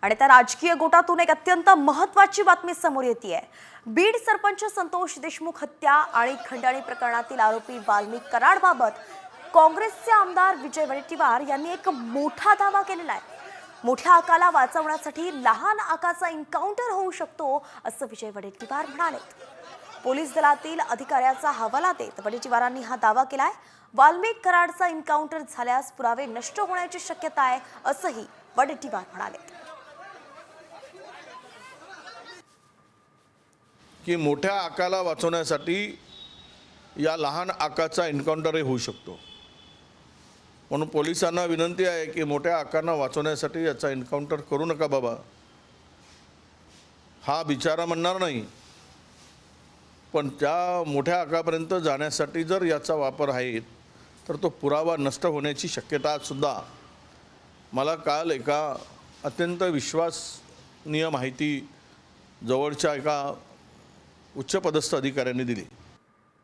आणि त्या राजकीय गोटातून एक अत्यंत महत्त्वाची बातमी समोर येतेय। बीड सरपंच संतोष देशमुख हत्या आणि खंडणी प्रकरणातील आरोपी वाल्मिक कराडबाबत काँग्रेसचे आमदार विजय वडेट्टीवार यांनी एक मोठा दावा केलेला आहे। मोठ्या आकाला वाचवण्यासाठी लहान आकाचा एन्काउंटर होऊ शकतो असं विजय वडेट्टीवार म्हणाले। पोलीस दलातील अधिकाऱ्याचा हवाला देत वडेट्टीवारांनी हा दावा केलाय। वाल्मिक कराडचा एन्काउंटर झाल्यास पुरावे नष्ट होण्याची शक्यता आहे असंही वडेट्टीवार म्हणाले। की मोठ्या आकाला वाचवण्यासाठी या लहान आकाचा एन्काउंटरही होऊ शकतो, म्हणून पोलिसांना विनंती आहे की मोठ्या आकांना वाचवण्यासाठी याचा एन्काउंटर करू नका बाबा। हा बिचारा म्हणणार नाही, पण त्या मोठ्या आकापर्यंत जाण्यासाठी जर याचा वापर आहे तर तो पुरावा नष्ट होण्याची शक्यता सुद्धा मला काल एका अत्यंत विश्वसनीय माहिती जवळच्या एका उच्चपदस्थ अधिकाऱ्यांनी दिली।